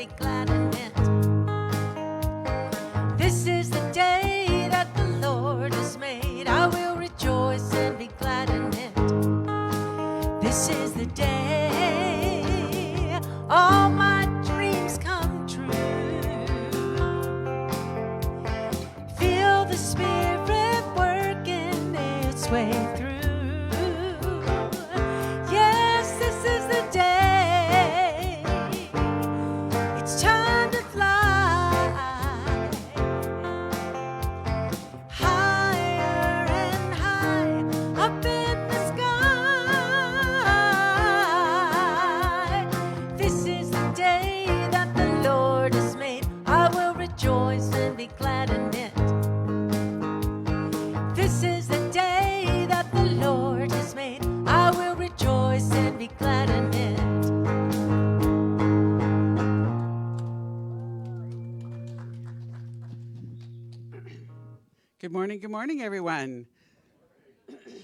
be glad in it. This is the day that the Lord has made. I will rejoice and be glad in it. This is the day all my dreams come true. Feel the Spirit working its way through. Yes, this is the day. It's time to fly higher and high up in the sky. This is the day that the Lord has made. I will rejoice and be glad in it. This is the day that the Lord has made. I will rejoice and be glad in it. Good morning, everyone.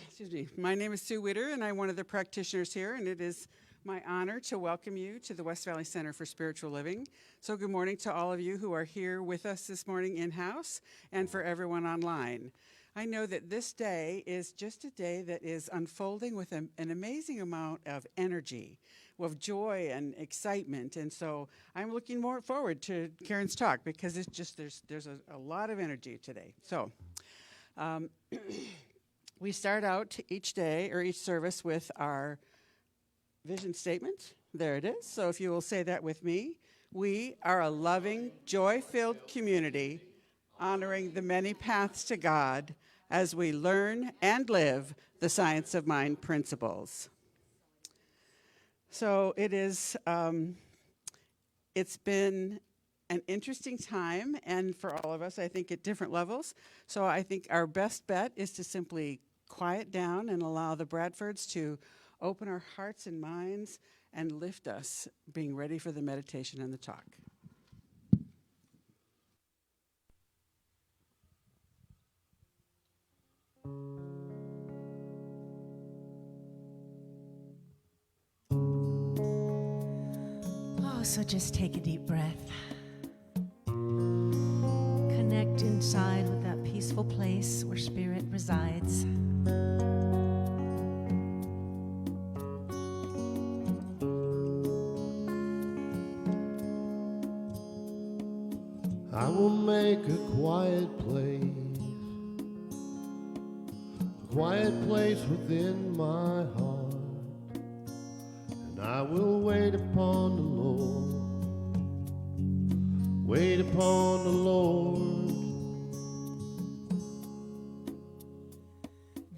Excuse me. My name is Sue Witter, and I'm one of the practitioners here, and it is my honor to welcome you to the West Valley Center for Spiritual Living. So good morning to all of you who are here with us this morning in-house, and for everyone online. I know that this day is just a day that is unfolding with an amazing amount of energy, of joy and excitement, and so I'm looking more forward to Karen's talk because it's just there's a lot of energy today. So we start out each day or each service with our vision statement. There it is. So if you will say that with me, we are a loving, joy-filled community honoring the many paths to God as we learn and live the science of mind principles. So it is, it's been an interesting time, and for all of us, I think at different levels. So I think our best bet is to simply quiet down and allow the Bradfords to open our hearts and minds and lift us, being ready for the meditation and the talk. Oh, so just take a deep breath. Connect inside with that peaceful place where Spirit resides. I will make a quiet place within my heart, and I will wait upon the Lord, wait upon the Lord.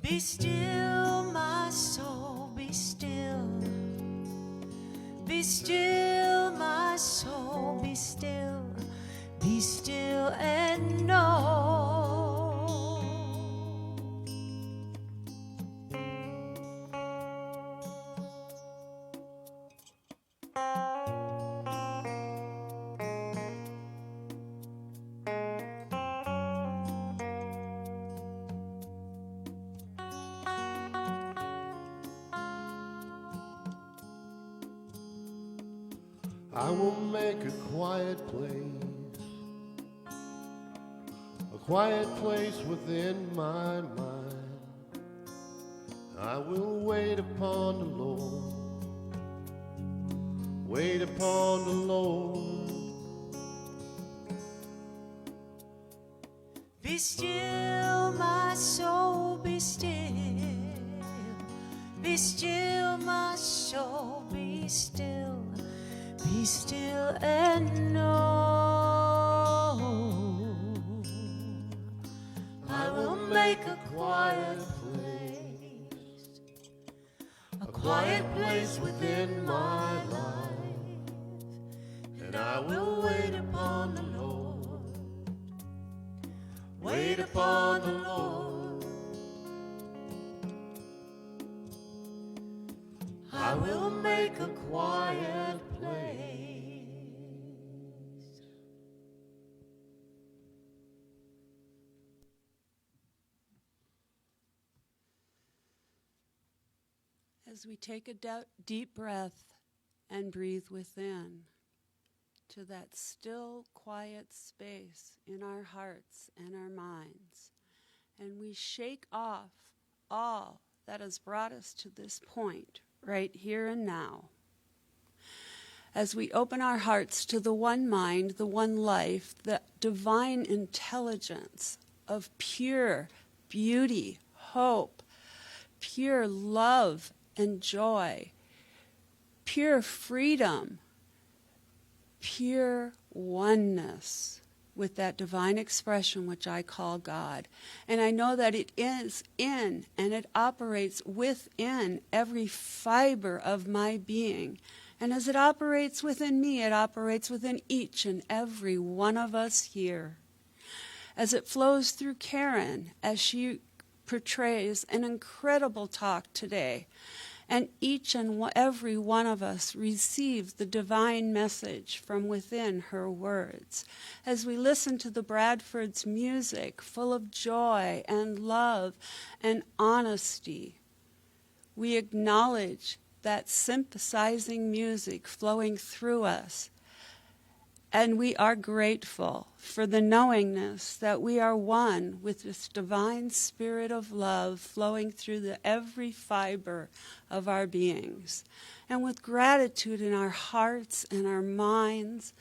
Be still, my soul, be still. Be still, my soul, be still. Be still and know. I will make a quiet place within my mind. I will wait upon the Lord, wait upon the Lord. Be still, my soul, be still. Be still, my soul, be still. Be still and know. I will make a quiet place within my life, and I will wait upon the Lord, wait upon the Lord. I will make a quiet place. As we take a deep breath and breathe within, to that still, quiet space in our hearts and our minds, and we shake off all that has brought us to this point, right here and now. As we open our hearts to the one mind, the one life, the divine intelligence of pure beauty, hope, pure love and joy, pure freedom, pure oneness with that divine expression which I call God. And I know that it is in and it operates within every fiber of my being. And as it operates within me, it operates within each and every one of us here. As it flows through Karen, as she portrays an incredible talk today, and each and every one of us receive the divine message from within her words. As we listen to the Bradfords' music, full of joy and love and honesty, we acknowledge that synthesizing music flowing through us. And we are grateful for the knowingness that we are one with this divine spirit of love flowing through every fiber of our beings. And with gratitude in our hearts and our minds,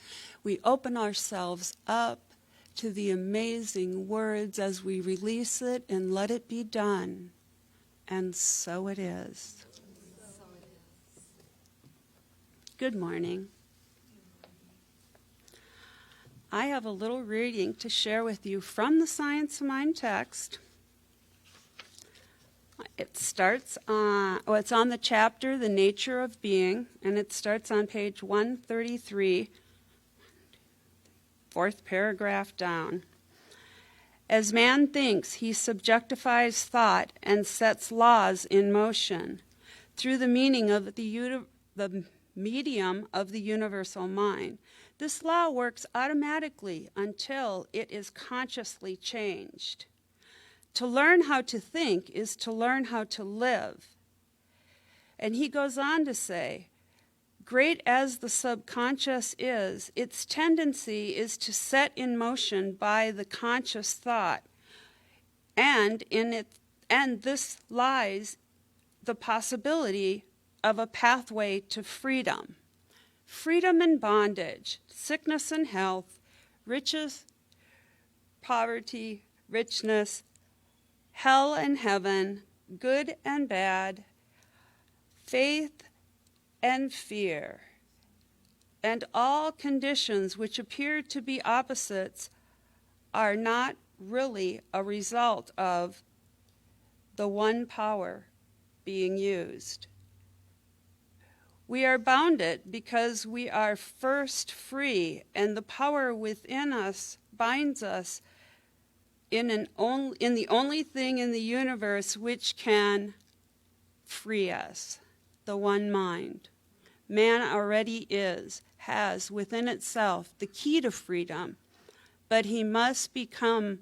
we open ourselves up to the amazing words as we release it and let it be done. And so it is. Good morning. I have a little reading to share with you from the Science of Mind text. It starts on, it's on the chapter, The Nature of Being, and it starts on page 133, fourth paragraph down. As man thinks, he subjectifies thought and sets laws in motion through the meaning of the medium of the universal mind. This law works automatically until it is consciously changed. To learn how to think is to learn how to live. And he goes on to say, great as the subconscious is, its tendency is to set in motion by the conscious thought. And this lies the possibility of a pathway to freedom. Freedom and bondage, sickness and health, riches, poverty, richness, hell and heaven, good and bad, faith and fear, and all conditions which appear to be opposites are not really a result of the one power being used. We are bounded because we are first free, and the power within us binds us in the only thing in the universe which can free us, the one mind. Man already has within itself the key to freedom, but he must come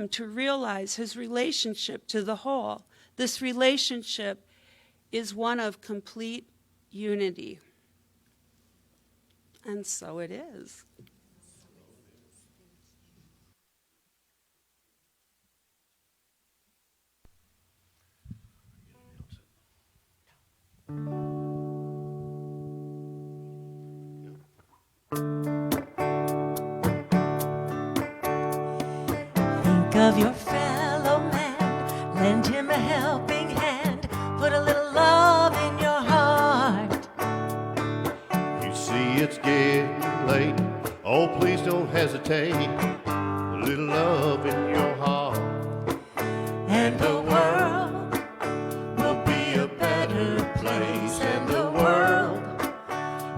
to realize his relationship to the whole. This relationship is one of complete unity. And so it is. Think of your fellow man, lend him a helping hand, put a little love in your heart. You see it's getting late, oh please don't hesitate. A little love in your heart, And the world will be a better place, and the world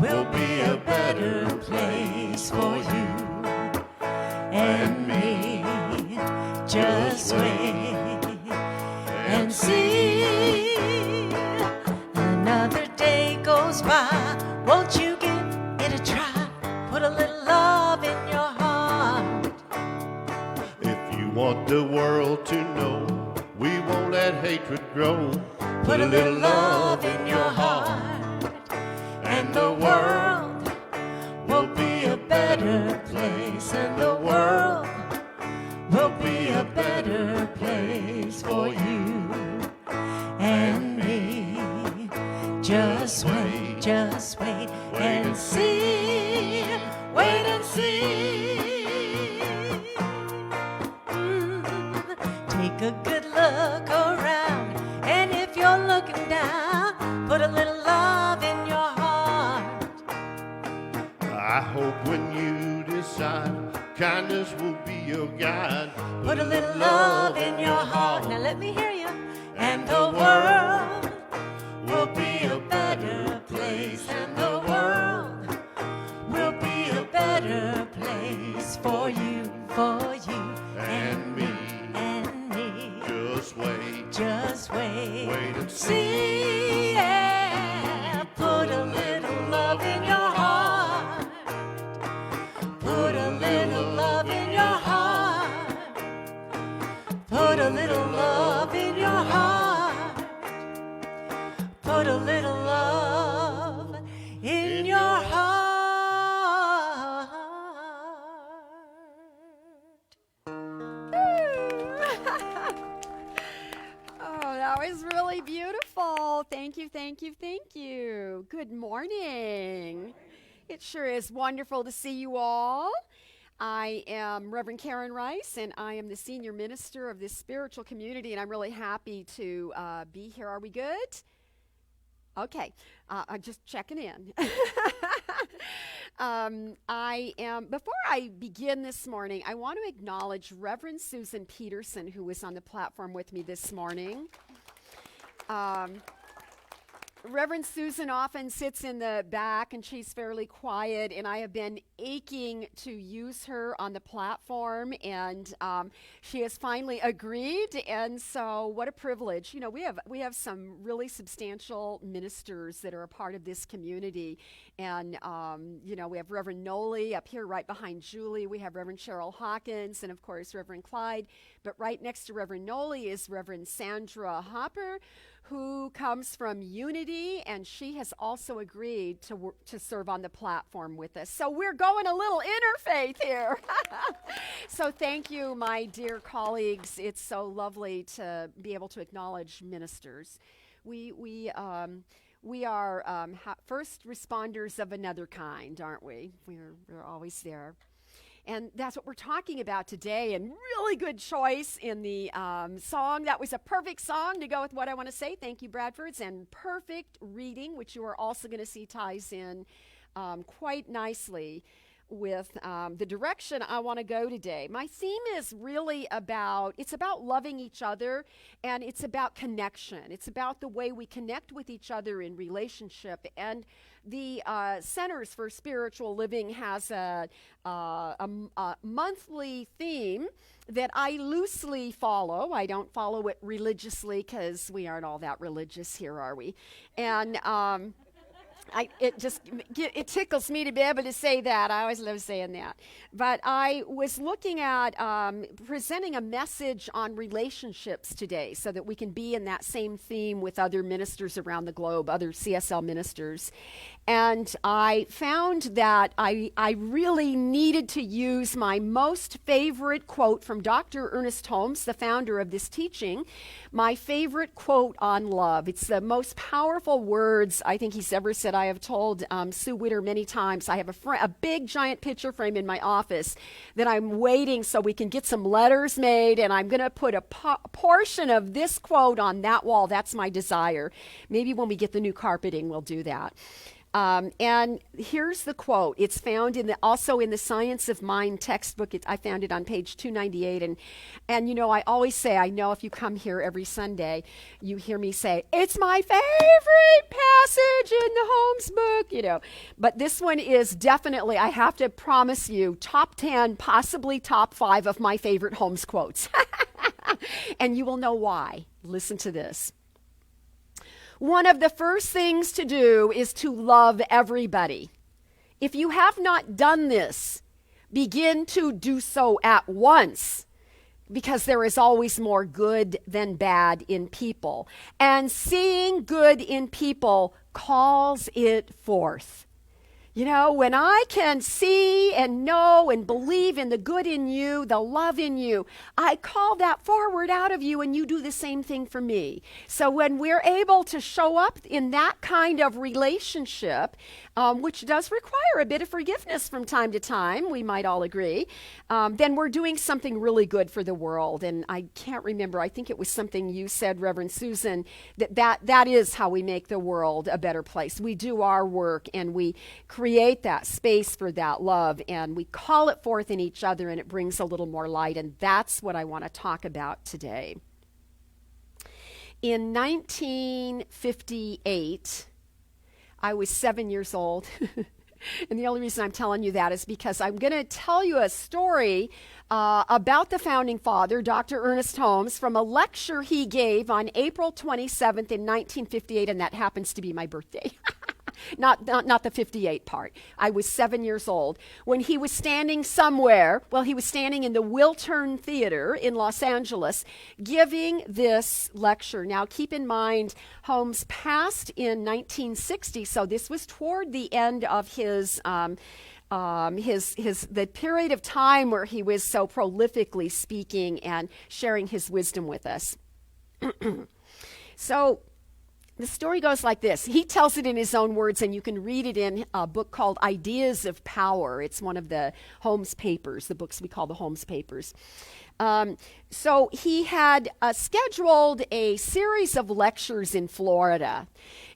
will be a better place for you and me. Just wait and see. Another day goes by, won't you give it a try? Put a little love in your heart. if you want the world to know, we won't let hatred grow. Put a little love in your heart, and the world better place, and the world will be a better place for you and me. Just wait and see. Wait and see. Take a good look around, and if you're looking down, put a little love in your heart. I hope when you decide kindness will be your guide. Put a little love in your heart. Now let me hear you. And the world will be a better place, and the world will be a better place for you And me. and me. Just wait and See, yeah. Put a little love in your heart. Put a little love in your heart. Put a little love in your heart. Put a little love in your heart. Oh, that was really beautiful. Thank you, thank you, thank you. Good morning. It sure is wonderful to see you all. I am Reverend Karen Rice, and I am the senior minister of this spiritual community, and I'm really happy to be here. Are we good? Okay, I'm just checking in. Before I begin this morning, I want to acknowledge Reverend Susan Peterson, who was on the platform with me this morning. Reverend Susan often sits in the back, and she's fairly quiet, and I have been aching to use her on the platform, and she has finally agreed, and so what a privilege. You know, we have some really substantial ministers that are a part of this community, and you know, we have Reverend Noli up here right behind Julie. We have Reverend Cheryl Hawkins, and of course Reverend Clyde, but right next to Reverend Noli is Reverend Sandra Hopper, who comes from Unity, and she has also agreed to serve on the platform with us. So we're going a little interfaith here. So thank you, my dear colleagues. It's so lovely to be able to acknowledge ministers. We are first responders of another kind, aren't we? We're always there. And that's what we're talking about today. And really good choice in the song. That was a perfect song to go with what I want to say. Thank you, Bradfords. And perfect reading, which you are also going to see ties in quite nicely with the direction I want to go today. My theme is really about loving each other, and it's about connection. It's about the way we connect with each other in relationship. And the Centers for Spiritual Living has a monthly theme that I loosely follow. I don't follow it religiously because we aren't all that religious here, are we? And it tickles me to be able to say that. I always love saying that. But I was looking at presenting a message on relationships today so that we can be in that same theme with other ministers around the globe, other CSL ministers. And I found that I really needed to use my most favorite quote from Dr. Ernest Holmes, the founder of this teaching, my favorite quote on love. It's the most powerful words I think he's ever said. I have told Sue Witter many times, I have a big giant picture frame in my office that I'm waiting so we can get some letters made, and I'm going to put a portion of this quote on that wall. That's my desire. Maybe when we get the new carpeting, we'll do that. And here's the quote. It's found also in the Science of Mind textbook. I found it on page 298. And you know, I always say, I know if you come here every Sunday, you hear me say, it's my favorite passage in the Holmes book, you know. But this one is definitely, I have to promise you, top 10, possibly top 5 of my favorite Holmes quotes. And you will know why. Listen to this. One of the first things to do is to love everybody. If you have not done this, begin to do so at once, because there is always more good than bad in people. And seeing good in people calls it forth. You know, when I can see and know and believe in the good in you, the love in you, I call that forward out of you, and you do the same thing for me. So when we're able to show up in that kind of relationship, which does require a bit of forgiveness from time to time, we might all agree, then we're doing something really good for the world. And I can't remember, I think it was something you said, Reverend Susan, that is how we make the world a better place. We do our work, and we create that space for that love, and we call it forth in each other, and it brings a little more light. And that's what I want to talk about today. In 1958, I was 7 years old. And the only reason I'm telling you that is because I'm going to tell you a story about the founding father, Dr. Ernest Holmes, from a lecture he gave on April 27th in 1958, and that happens to be my birthday. Not the 58 part. I was 7 years old when he was standing somewhere. Well, he was standing in the Wiltern Theater in Los Angeles giving this lecture. Now, keep in mind, Holmes passed in 1960, so this was toward the end of his the period of time where he was so prolifically speaking and sharing his wisdom with us. So the story goes like this. He tells it in his own words, and you can read it in a book called Ideas of Power. It's one of the Holmes papers, the books we call the Holmes papers. So he had scheduled a series of lectures in Florida,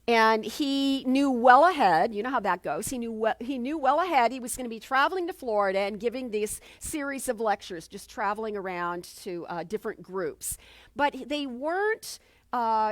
and he knew well ahead. You know how that goes. He knew well ahead he was going to be traveling to Florida and giving this series of lectures, just traveling around to different groups. But they weren't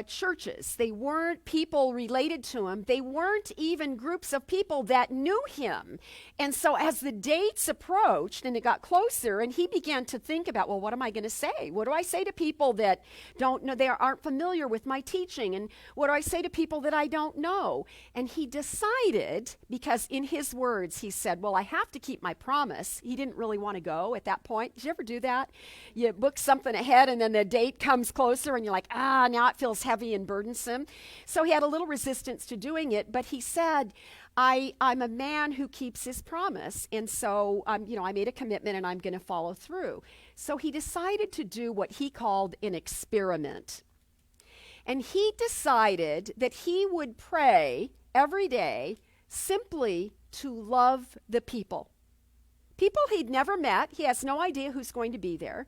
churches. They weren't people related to him. They weren't even groups of people that knew him. And so as the dates approached and it got closer, and he began to think about, well, what am I going to say? What do I say to people that don't know, they aren't familiar with my teaching? And what do I say to people that I don't know? And he decided, because in his words, he said, well, I have to keep my promise. He didn't really want to go at that point. Did you ever do that? You book something ahead and then the date comes closer and you're like, now it feels heavy and burdensome. So he had a little resistance to doing it, but he said, I'm a man who keeps his promise, and so I made a commitment and I'm going to follow through. So he decided to do what he called an experiment. And he decided that he would pray every day simply to love the people. People he'd never met. He has no idea who's going to be there.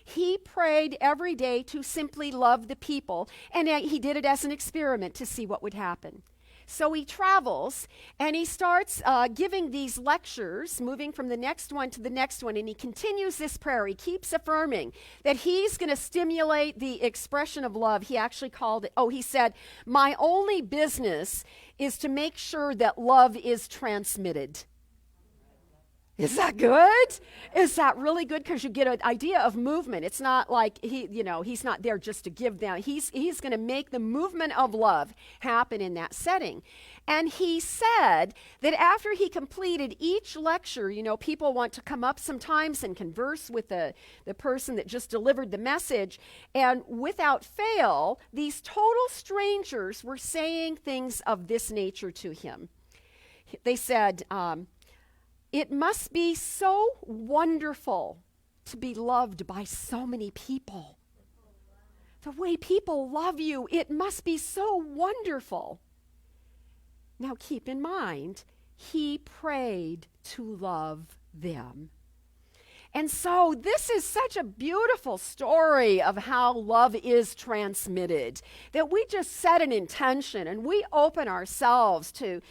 He prayed every day to simply love the people, and he did it as an experiment to see what would happen. So he travels, and he starts giving these lectures, moving from the next one to the next one, and he continues this prayer. He keeps affirming that he's going to stimulate the expression of love. He actually called it, he said, my only business is to make sure that love is transmitted. Is that good? Is that really good? Because you get an idea of movement. It's not like he's not there just to give them. He's going to make the movement of love happen in that setting. And he said that after he completed each lecture, people want to come up sometimes and converse with the person that just delivered the message. And without fail, these total strangers were saying things of this nature to him. They said, it must be so wonderful to be loved by so many people. The way people love you, it must be so wonderful. Now keep in mind, he prayed to love them. And so this is such a beautiful story of how love is transmitted, that we just set an intention and we open ourselves to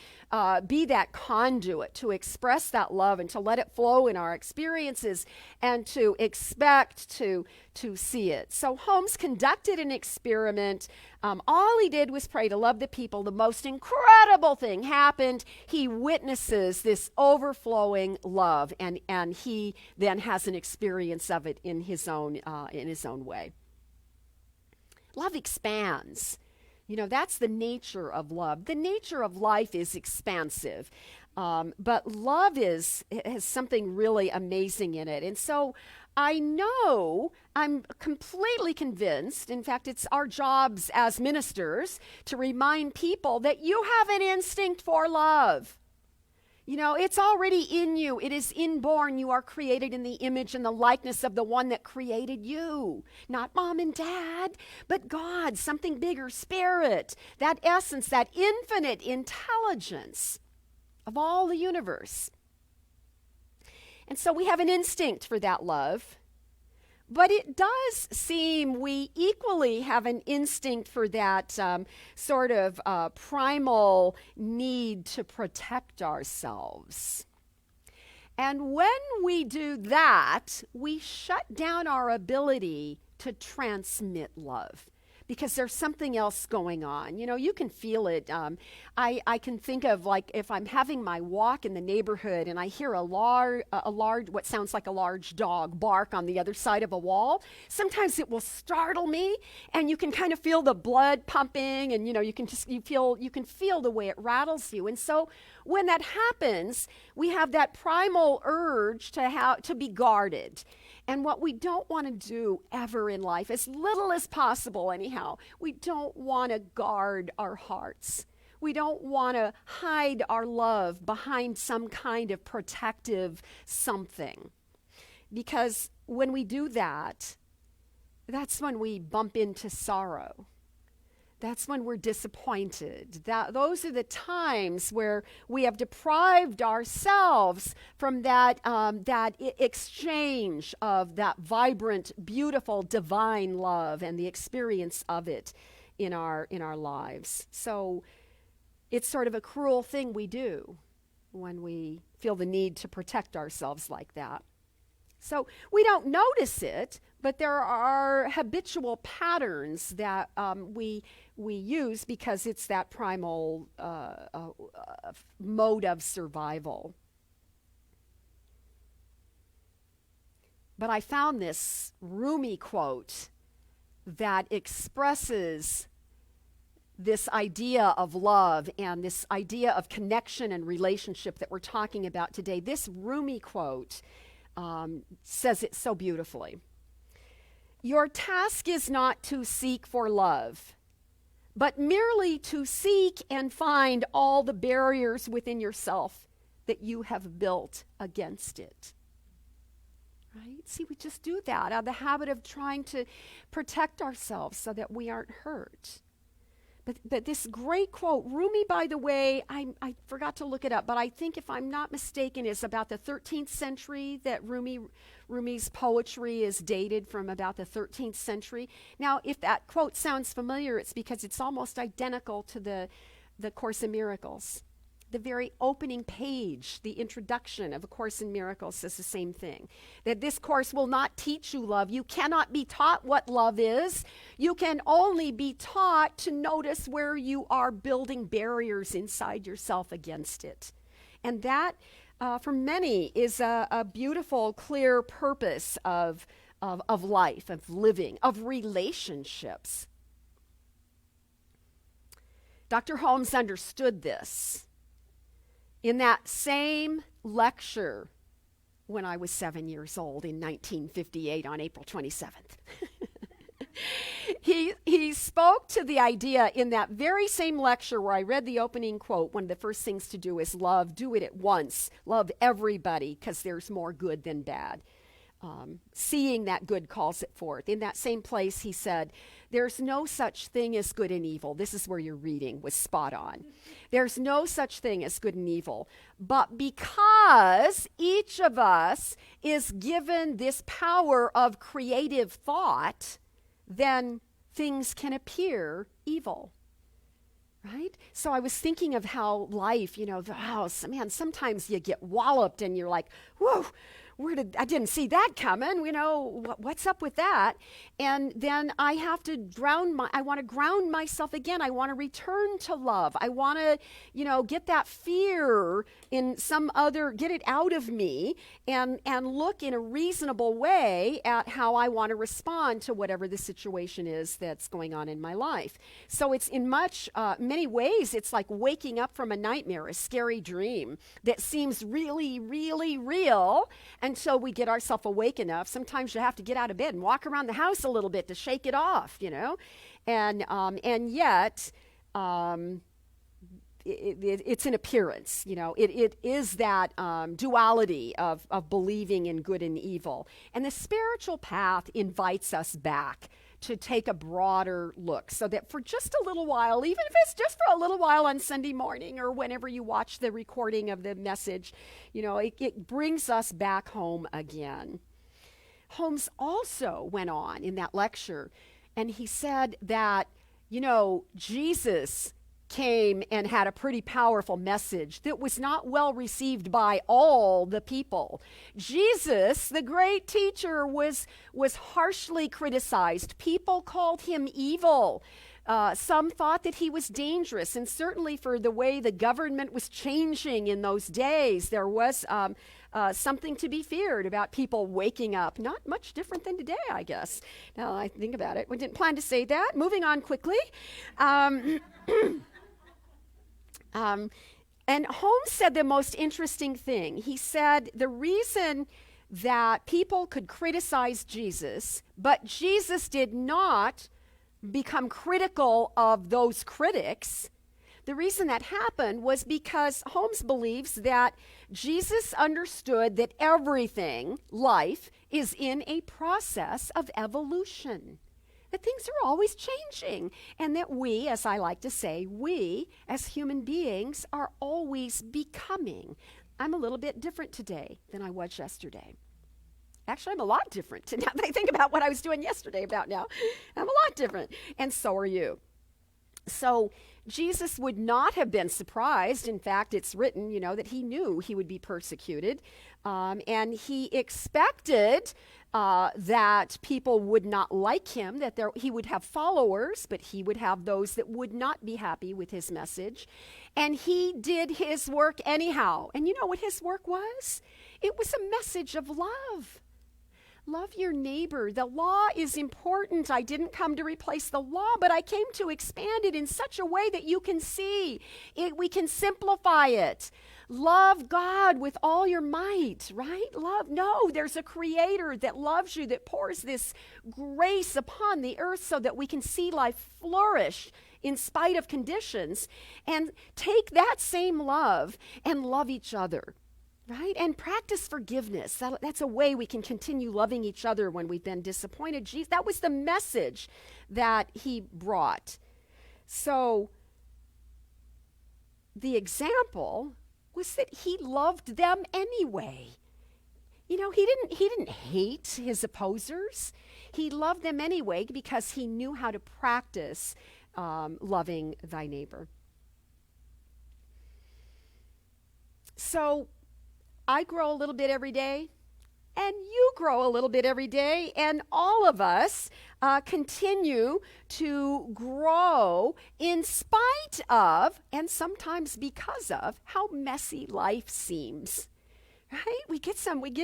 be that conduit, to express that love and to let it flow in our experiences and to expect to see it. So Holmes conducted an experiment. All he did was pray to love the people. The most incredible thing happened. He witnesses this overflowing love, and he then has an experience of it in his own way. Love expands. That's the nature of love. The nature of life is expansive, but love has something really amazing in it. And so I'm completely convinced, in fact, it's our jobs as ministers to remind people that you have an instinct for love. You know, it's already in you. It is inborn. You are created in the image and the likeness of the one that created you. Not mom and dad, but God, something bigger, spirit, that essence, that infinite intelligence of all the universe. And so we have an instinct for that love. But it does seem we equally have an instinct for that sort of primal need to protect ourselves. And when we do that, we shut down our ability to transmit love, because there's something else going on. You know, you can feel it. I can think of, like, if I'm having my walk in the neighborhood and I hear a large, what sounds like a large dog bark on the other side of a wall, sometimes it will startle me, and you can kind of feel the blood pumping, and, you know, you can feel the way it rattles you. And so when that happens, we have that primal urge to be guarded. And what we don't want to do ever in life, as little as possible anyhow, we don't want to guard our hearts. We don't want to hide our love behind some kind of protective something. Because when we do that, that's when we bump into sorrow. That's when we're disappointed. Those are the times where we have deprived ourselves from that exchange of that vibrant, beautiful, divine love and the experience of it in our lives. So it's sort of a cruel thing we do when we feel the need to protect ourselves like that. So we don't notice it, but there are habitual patterns that we use because it's that primal mode of survival. But I found this Rumi quote that expresses this idea of love and this idea of connection and relationship that we're talking about today. This Rumi quote says it so beautifully. Your task is not to seek for love, but merely to seek and find all the barriers within yourself that you have built against it. Right? See, we just do that out of the habit of trying to protect ourselves so that we aren't hurt. But this great quote, Rumi, by the way, I forgot to look it up, but I think, if I'm not mistaken, is about the 13th century that Rumi's poetry is dated from, about the 13th century. Now, if that quote sounds familiar, it's because it's almost identical to the Course in Miracles. The very opening page, the introduction of A Course in Miracles, says the same thing. That this course will not teach you love. You cannot be taught what love is. You can only be taught to notice where you are building barriers inside yourself against it. And that, for many, is a beautiful, clear purpose of life, of living, of relationships. Dr. Holmes understood this in that same lecture when I was 7 years old in 1958 on April 27th. He spoke to the idea in that very same lecture where I read the opening quote. One of the first things to do is love. Do it at once. Love everybody, because there's more good than bad. Seeing that good calls it forth. In that same place, he said, there's no such thing as good and evil. This is where your reading was spot on. There's no such thing as good and evil. But because each of us is given this power of creative thought, then things can appear evil. Right? So I was thinking of how life, sometimes you get walloped and you're like, whoa, I didn't see that coming, what's up with that? And then I have to I want to ground myself again. I want to return to love. I want to, get that fear in get it out of me and look in a reasonable way at how I want to respond to whatever the situation is that's going on in my life. So it's in many ways, it's like waking up from a nightmare, a scary dream that seems really, really real. Until we get ourselves awake enough. Sometimes you have to get out of bed and walk around the house a little bit to shake it off, and yet it's an appearance, it is that duality of believing in good and evil. And the spiritual path invites us back to take a broader look, so that for just a little while, even if it's just for a little while on Sunday morning or whenever you watch the recording of the message, it brings us back home again. Holmes also went on in that lecture, and he said that, Jesus came and had a pretty powerful message that was not well received by all the people. Jesus, the great teacher, was harshly criticized. People called him evil. Some thought that he was dangerous, and certainly for the way the government was changing in those days, there was something to be feared about people waking up. Not much different than today, I guess. Now I think about it. We didn't plan to say that. Moving on quickly. And Holmes said the most interesting thing. He said the reason that people could criticize Jesus, but Jesus did not become critical of those critics, the reason that happened was because Holmes believes that Jesus understood that everything, life, is in a process of evolution. That things are always changing, and that we, as I like to say, we as human beings are always becoming. I'm a little bit different today than I was yesterday. Actually, I'm a lot different. Now that I think about what I was doing yesterday about now, I'm a lot different, and so are you. So Jesus would not have been surprised. In fact, it's written, that he knew he would be persecuted, and he expected that people would not like him, that he would have followers, but he would have those that would not be happy with his message. And he did his work anyhow. And you know what his work was? It was a message of love. Love your neighbor. The law is important. I didn't come to replace the law, but I came to expand it in such a way that you can see it. We can simplify it. Love God with all your might, right? There's a creator that loves you, that pours this grace upon the earth so that we can see life flourish in spite of conditions. And take that same love and love each other. Right? And practice forgiveness. That's a way we can continue loving each other when we've been disappointed. That was the message that he brought. So the example was that he loved them anyway. He didn't hate his opposers. He loved them anyway because he knew how to practice loving thy neighbor. So I grow a little bit every day, and you grow a little bit every day, and all of us continue to grow in spite of, and sometimes because of, how messy life seems. Right? We get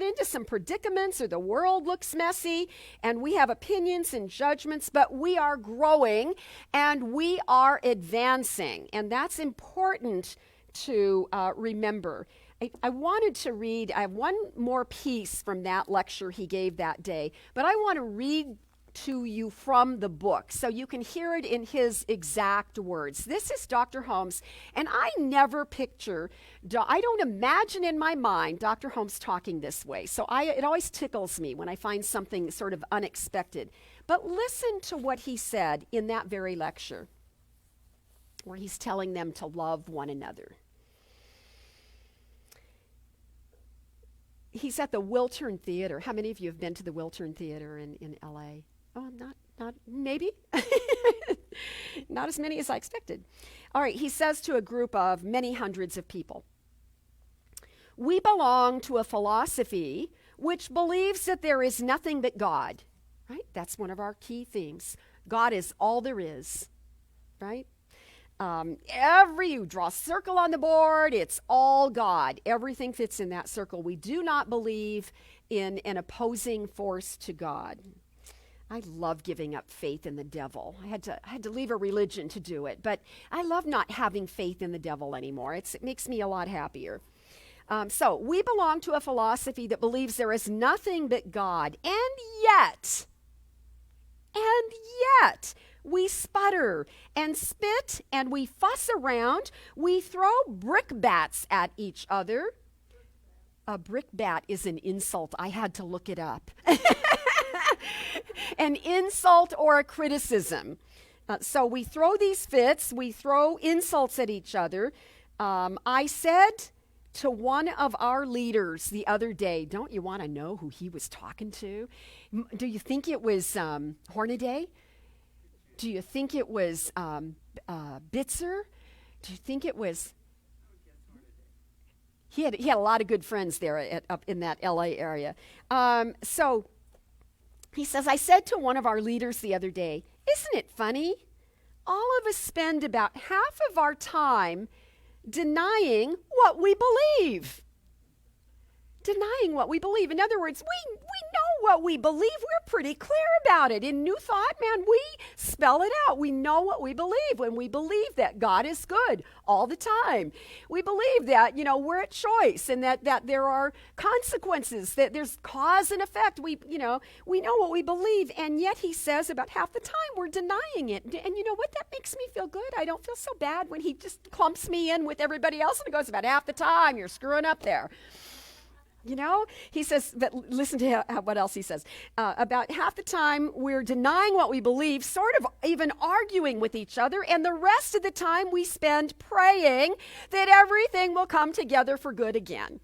into some predicaments, or the world looks messy, and we have opinions and judgments, but we are growing and we are advancing, and that's important to remember. I wanted to read, I have one more piece from that lecture he gave that day, but I want to read to you from the book so you can hear it in his exact words. This is Dr. Holmes, and I never I don't imagine in my mind Dr. Holmes talking this way, so it always tickles me when I find something sort of unexpected. But listen to what he said in that very lecture, where he's telling them to love one another. He's at the Wiltern Theater. How many of you have been to the Wiltern Theater in LA? Oh, not maybe? Not as many as I expected. All right, he says to a group of many hundreds of people, "We belong to a philosophy which believes that there is nothing but God." Right? That's one of our key themes. God is all there is. Right? You draw a circle on the board, it's all God. Everything fits in that circle. We do not believe in an opposing force to God. I love giving up faith in the devil. I had to leave a religion to do it, but I love not having faith in the devil anymore. It makes me a lot happier. So we belong to a philosophy that believes there is nothing but God, and yet, we sputter and spit and we fuss around. We throw brickbats at each other. A brickbat is an insult. I had to look it up. An insult or a criticism. So we throw these fits, we throw insults at each other. I said to one of our leaders the other day, don't you want to know who he was talking to? Do you think it was Hornaday? Do you think it was Bitzer? Do you think it was... He had a lot of good friends there up in that LA area. So he says, I said to one of our leaders the other day, isn't it funny? All of us spend about half of our time denying what we believe. Denying what we believe. In other words, we know what we believe. We're pretty clear about it. In New Thought, man, we spell it out. We know what we believe. When we believe that God is good all the time. We believe that, we're at choice and that there are consequences, that there's cause and effect. We know what we believe. And yet he says about half the time we're denying it. And you know what? That makes me feel good. I don't feel so bad when he just clumps me in with everybody else and he goes, about half the time you're screwing up there. He says, but listen to what else he says. About half the time, we're denying what we believe, sort of even arguing with each other, and the rest of the time we spend praying that everything will come together for good again.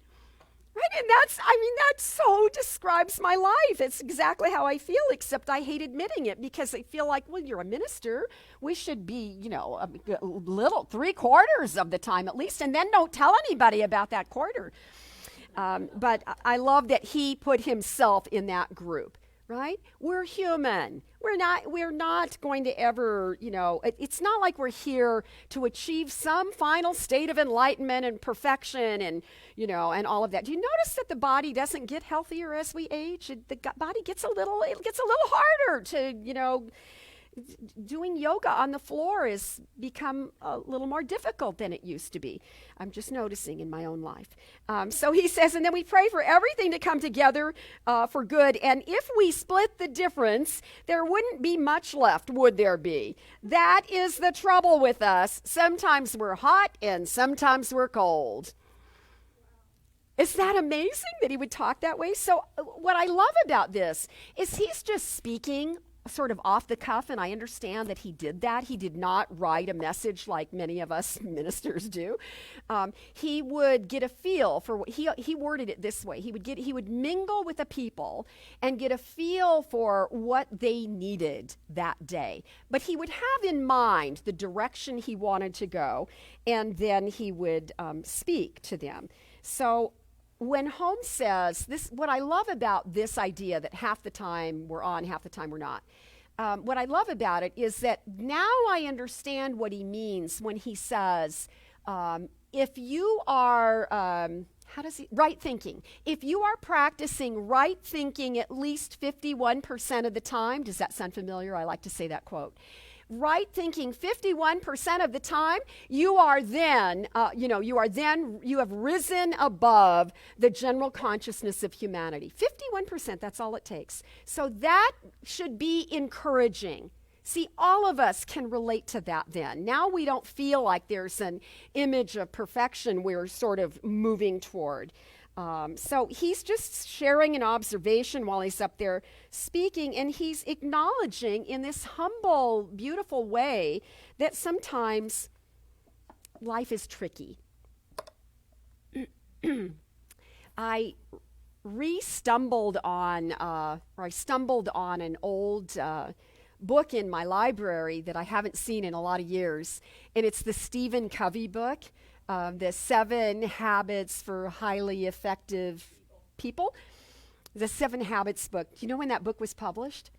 Right? And that so describes my life. It's exactly how I feel, except I hate admitting it because I feel like, well, you're a minister. We should be, a little 3/4 of the time at least, and then don't tell anybody about that quarter. But I love that he put himself in that group, right? We're human. We're not going to ever, it's not like we're here to achieve some final state of enlightenment and perfection and all of that. Do you notice that the body doesn't get healthier as we age? The body gets a little harder to, doing yoga on the floor has become a little more difficult than it used to be. I'm just noticing in my own life. So he says, and then we pray for everything to come together for good. And if we split the difference, there wouldn't be much left, would there be? That is the trouble with us. Sometimes we're hot and sometimes we're cold. Is that amazing that he would talk that way? So what I love about this is he's just speaking sort of off the cuff, and I understand that he did that. He did not write a message like many of us ministers do. He would get a feel for what he worded it this way. He would mingle with the people and get a feel for what they needed that day. But he would have in mind the direction he wanted to go, and then he would speak to them. So when Holmes says this, what I love about this idea that half the time we're on, half the time we're not, what I love about it is that now I understand what he means when he says, if you are, right thinking. If you are practicing right thinking at least 51% of the time, does that sound familiar? I like to say that quote. Right thinking 51% of the time, you have risen above the general consciousness of humanity. 51%, that's all it takes. So that should be encouraging. See, all of us can relate to that then. Now we don't feel like there's an image of perfection we're sort of moving toward. So he's just sharing an observation while he's up there speaking, and he's acknowledging in this humble, beautiful way that sometimes life is tricky. I stumbled on an old book in my library that I haven't seen in a lot of years, and it's the Stephen Covey book. The 7 Habits for Highly Effective People. The 7 Habits book. Do you know when that book was published?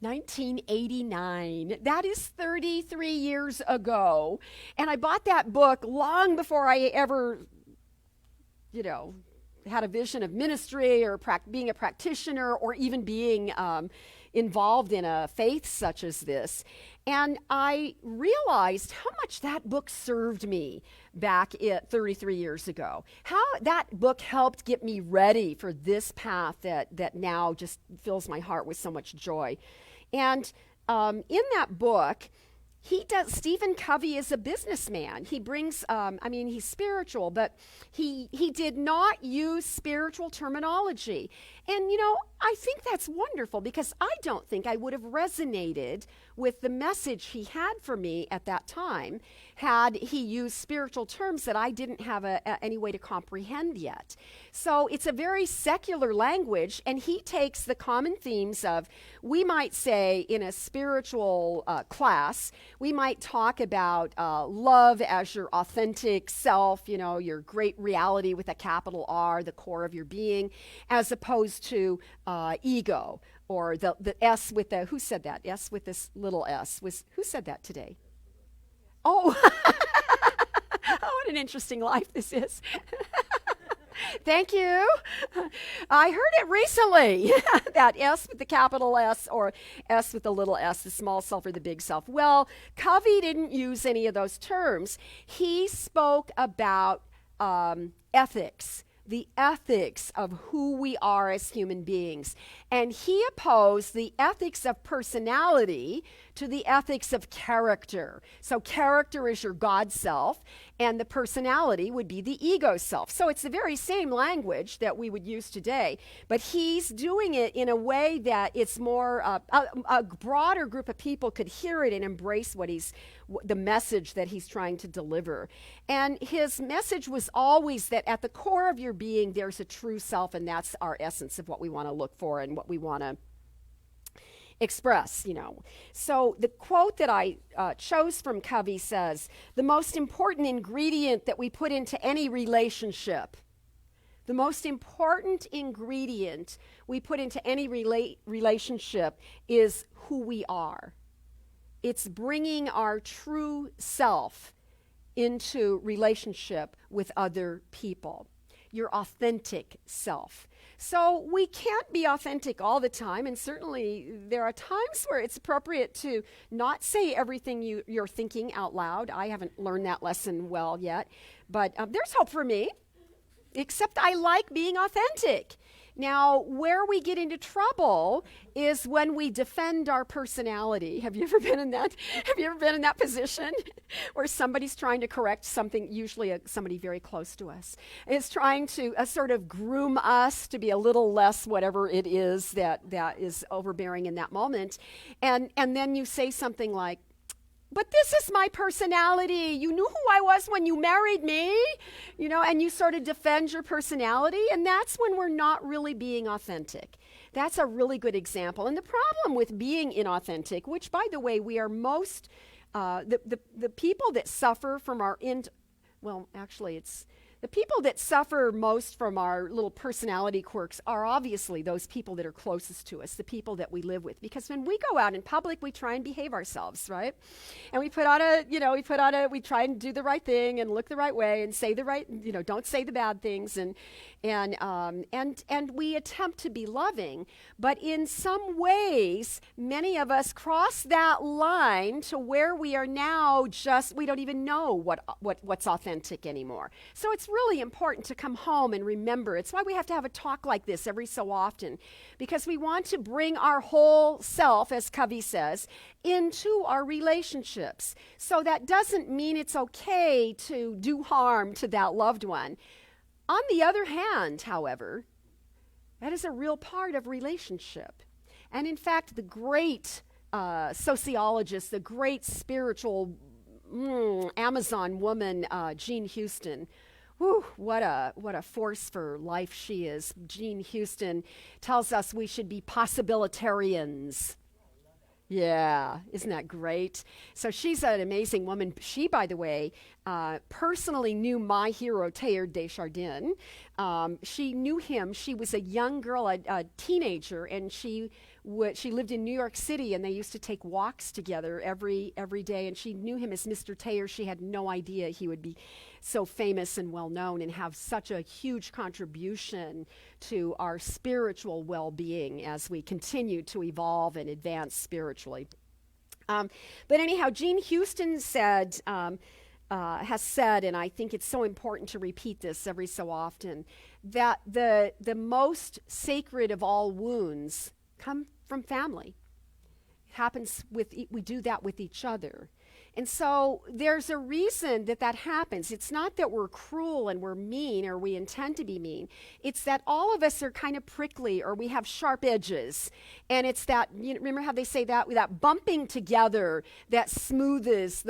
1989. That is 33 years ago. And I bought that book long before I ever, had a vision of ministry or being a practitioner or even being involved in a faith such as this. And I realized how much that book served me back 33 years ago. How that book helped get me ready for this path that now just fills my heart with so much joy. And in that book, Stephen Covey is a businessman. He brings, he's spiritual, but he did not use spiritual terminology. And, I think that's wonderful because I don't think I would have resonated with the message he had for me at that time had he used spiritual terms that I didn't have any way to comprehend yet. So it's a very secular language, and he takes the common themes of, we might say in a spiritual class, we might talk about love as your authentic self, your great reality with a capital R, the core of your being, as opposed to ego, or the S with the, who said that? S with this little s. Who said that today? Oh, what an interesting life this is. Thank you. I heard it recently, that S with the capital S or S with the little s, the small self or the big self. Well, Covey didn't use any of those terms. He spoke about ethics, the ethics of who we are as human beings. And he opposed the ethics of personality to the ethics of character. So character is your God self, and the personality would be the ego self. So it's the very same language that we would use today, but he's doing it in a way that it's more, a broader group of people could hear it and embrace the message that he's trying to deliver. And his message was always that at the core of your being, there's a true self, and that's our essence of what we want to look for and what we want to express, So the quote that I chose from Covey says, the most important ingredient that we put into any relationship, the most important ingredient we put into any relationship is who we are. It's bringing our true self into relationship with other people, your authentic self. So we can't be authentic all the time, and certainly there are times where it's appropriate to not say everything you're thinking out loud. I haven't learned that lesson well yet, but there's hope for me, except I like being authentic. Now, where we get into trouble is when we defend our personality. Have you ever been in that? Have you ever been in that position where somebody's trying to correct something, usually somebody very close to us, is trying to sort of groom us to be a little less whatever it is that is overbearing in that moment, and then you say something like, but this is my personality. You knew who I was when you married me, and you sort of defend your personality. And that's when we're not really being authentic. That's a really good example. And the problem with being inauthentic, which, by the way, we are most, the people that suffer from the people that suffer most from our little personality quirks are obviously those people that are closest to us, the people that we live with. Because when we go out in public, we try and behave ourselves, right? And we try and do the right thing and look the right way and say the right, don't say the bad things, and we attempt to be loving. But in some ways, many of us cross that line to where we are now we don't even know what's authentic anymore. So it's really important to come home and remember. It's why we have to have a talk like this every so often, because we want to bring our whole self, as Covey says, into our relationships. So that doesn't mean it's okay to do harm to that loved one. On the other hand, however, that is a real part of relationship. And in fact, the great sociologist, the great spiritual Amazon woman, Jean Houston, what a force for life she is. Jean Houston tells us we should be possibilitarians. Yeah, isn't that great? So she's an amazing woman. She, by the way, personally knew my hero, Teilhard de Chardin. She knew him. She was a young girl, a teenager, and she lived in New York City, and they used to take walks together every day, and she knew him as Mr. Teilhard. She had no idea he would be so famous and well-known and have such a huge contribution to our spiritual well-being as we continue to evolve and advance spiritually. But anyhow, Jean Houston has said, and I think it's so important to repeat this every so often, that the most sacred of all wounds come from family. happens we do that with each other. And so there's a reason that that happens. It's not that we're cruel and we're mean or we intend to be mean. It's that all of us are kind of prickly or we have sharp edges. And it's that, remember how they say that bumping together that smooths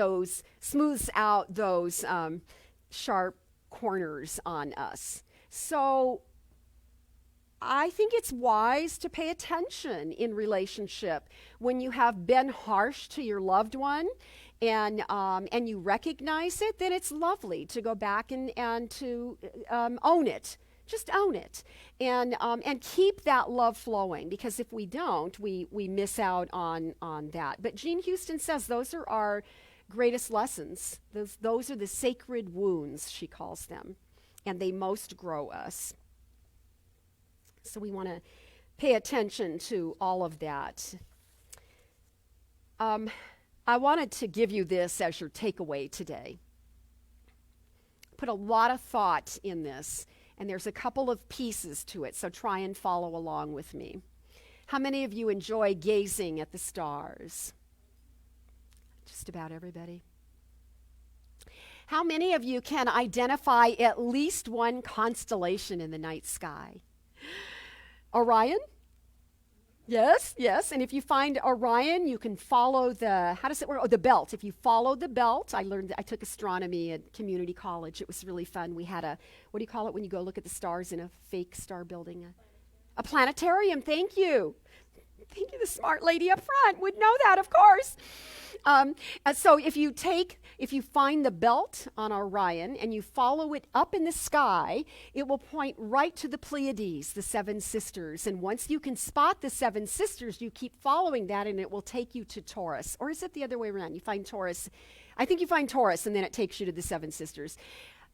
out those sharp corners on us. So I think it's wise to pay attention in relationship when you have been harsh to your loved one and you recognize it. Then it's lovely to go back and to own it. Just own it and keep that love flowing, because if we don't, we miss out on that. But Jean Houston says those are our greatest lessons. Those are the sacred wounds, she calls them, and they most grow us. So we want to pay attention to all of that. I wanted to give you this as your takeaway today. Put a lot of thought in this, and there's a couple of pieces to it, so try and follow along with me. How many of you enjoy gazing at the stars? Just about everybody. How many of you can identify at least one constellation in the night sky? Orion? Yes. And if you find Orion, you can follow how does it work? Oh, the belt. If you follow the belt, I took astronomy at community college. It was really fun. We had what do you call it when you go look at the stars in a fake star building? A planetarium. Thank you. The smart lady up front would know that, of course. So if you find the belt on Orion and you follow it up in the sky, it will point right to the Pleiades, the seven sisters. And once you can spot the seven sisters, you keep following that and it will take you to Taurus. Or is it the other way around? You find Taurus. I think you find Taurus and then it takes you to the seven sisters.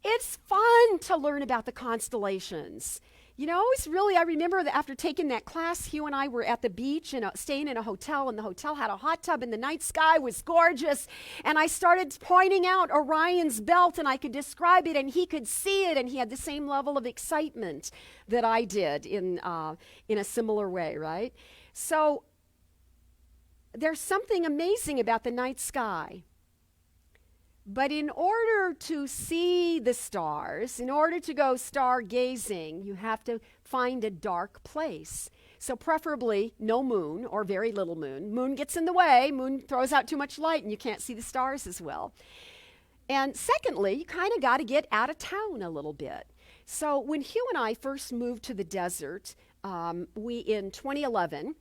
It's fun to learn about the constellations. I remember that after taking that class, Hugh and I were at the beach and staying in a hotel, and the hotel had a hot tub, and the night sky was gorgeous. And I started pointing out Orion's belt, and I could describe it, and he could see it, and he had the same level of excitement that I did in a similar way, right? So there's something amazing about the night sky. But in order to see the stars, in order to go stargazing, you have to find a dark place. So preferably no moon or very little moon. Moon gets in the way. Moon throws out too much light and you can't see the stars as well. And secondly, you kind of got to get out of town a little bit. So when Hugh and I first moved to the desert, in 2011,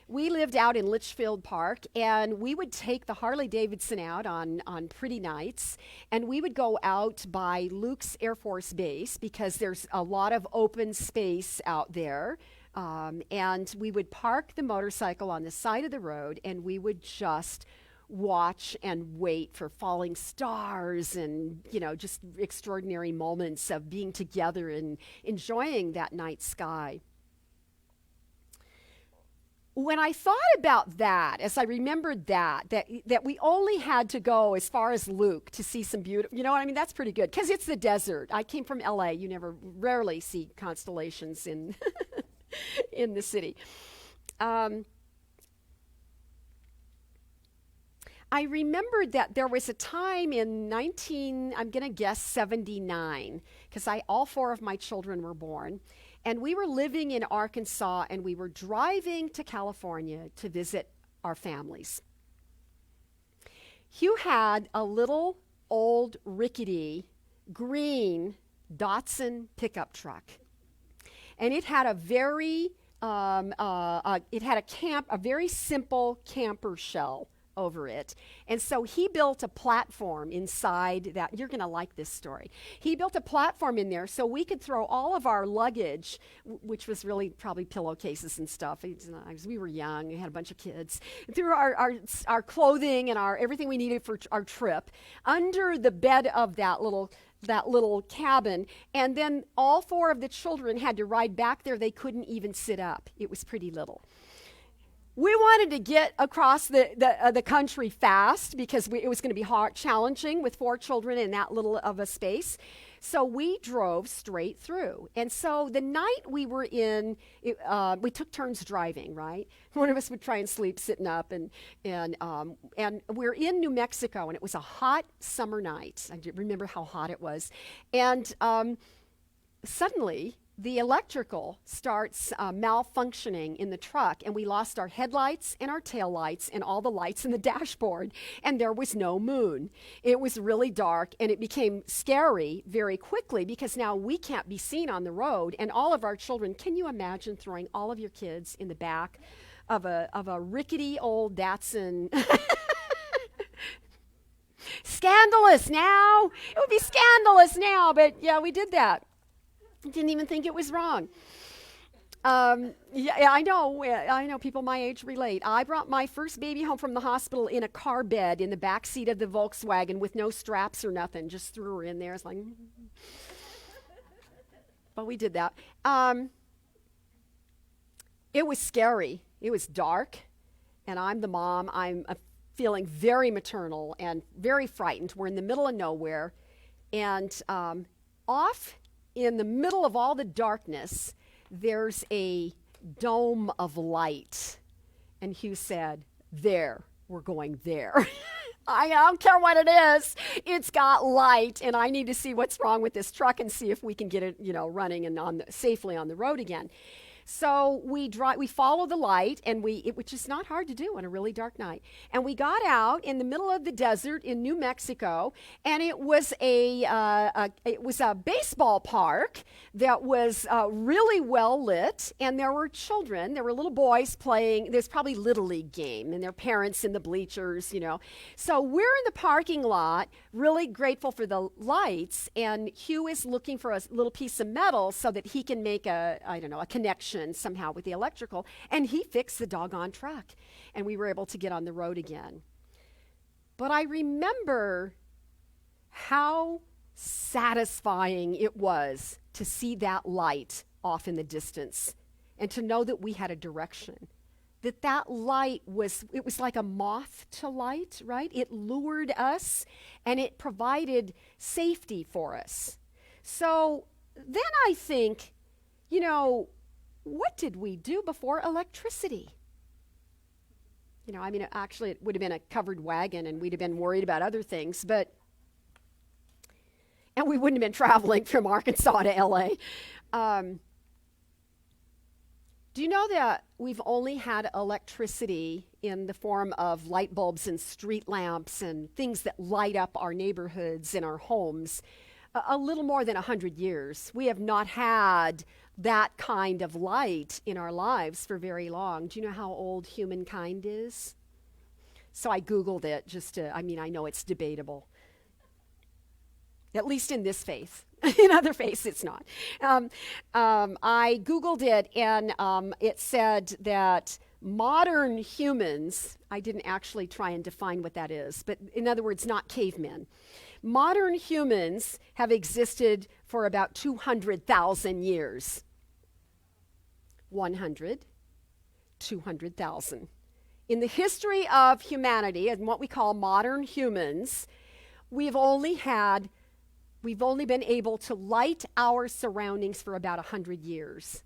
we lived out in Litchfield Park, and we would take the Harley Davidson out on pretty nights, and we would go out by Luke's Air Force Base because there's a lot of open space out there, and we would park the motorcycle on the side of the road, and we would just watch and wait for falling stars and, just extraordinary moments of being together and enjoying that night sky. When I thought about that, as I remembered that we only had to go as far as Luke to see some beautiful, that's pretty good, because it's the desert. I came from LA. You rarely see constellations in in the city. I remembered that there was a time in I'm going to guess 79, because all four of my children were born. And we were living in Arkansas, and we were driving to California to visit our families. Hugh had a little old rickety green Datsun pickup truck. And it had a very simple camper shell over it. And so he built a platform inside that. You're going to like this story. He built a platform in there so we could throw all of our luggage, which was really probably pillowcases and stuff. We were young. We had a bunch of kids. Threw our clothing and everything we needed for our trip under the bed of that little cabin. And then all four of the children had to ride back there. They couldn't even sit up. It was pretty little. we wanted to get across the country fast because it was going to be challenging with 4 children in that little of a space. So we drove straight through. And so the night we were in, we took turns driving, right? One of us would try and sleep sitting up. And we're in New Mexico, and it was a hot summer night. I remember how hot it was. And suddenly, the electrical starts malfunctioning in the truck, and we lost our headlights and our taillights and all the lights in the dashboard, and there was no moon. It was really dark, and it became scary very quickly because now we can't be seen on the road, and all of our children. Can you imagine throwing all of your kids in the back of a rickety old Datsun? Scandalous now. It would be scandalous now, but yeah, we did that. Didn't even think it was wrong. Yeah, I know people my age relate. I brought my first baby home from the hospital in a car bed in the back seat of the Volkswagen with no straps or nothing. Just threw her in there. It's like, but we did that. It was scary. It was dark, and I'm the mom. I'm feeling very maternal and very frightened. We're in the middle of nowhere, and off in the middle of all the darkness, there's a dome of light. And Hugh said, "There, we're going there." I don't care what it is. It's got light, and I need to see what's wrong with this truck and see if we can get it, running and safely on the road again. So we follow the light, and which is not hard to do on a really dark night. And we got out in the middle of the desert in New Mexico, and it was a baseball park that was really well lit, and there were children, there were little boys playing. There's probably Little League game, and their parents in the bleachers, So we're in the parking lot, really grateful for the lights, and Hugh is looking for a little piece of metal so that he can make a connection somehow with the electrical, and he fixed the doggone truck, and we were able to get on the road again. But I remember how satisfying it was to see that light off in the distance and to know that we had a direction, that light was like a moth to light, right? It lured us, and it provided safety for us. So then I think, what did we do before electricity? Actually, it would have been a covered wagon, and we'd have been worried about other things, and we wouldn't have been traveling from Arkansas to LA. Do you know that we've only had electricity in the form of light bulbs and street lamps and things that light up our neighborhoods and our homes a little more than 100 years? We have not had that kind of light in our lives for very long. Do you know how old humankind is? So I Googled it I know it's debatable. At least in this faith. In other faiths, it's not. I Googled it, and it said that modern humans, I didn't actually try and define what that is, but in other words, not cavemen. Modern humans have existed for about 200,000 years. 100, 200,000. In the history of humanity and what we call modern humans, we've only been able to light our surroundings for about 100 years.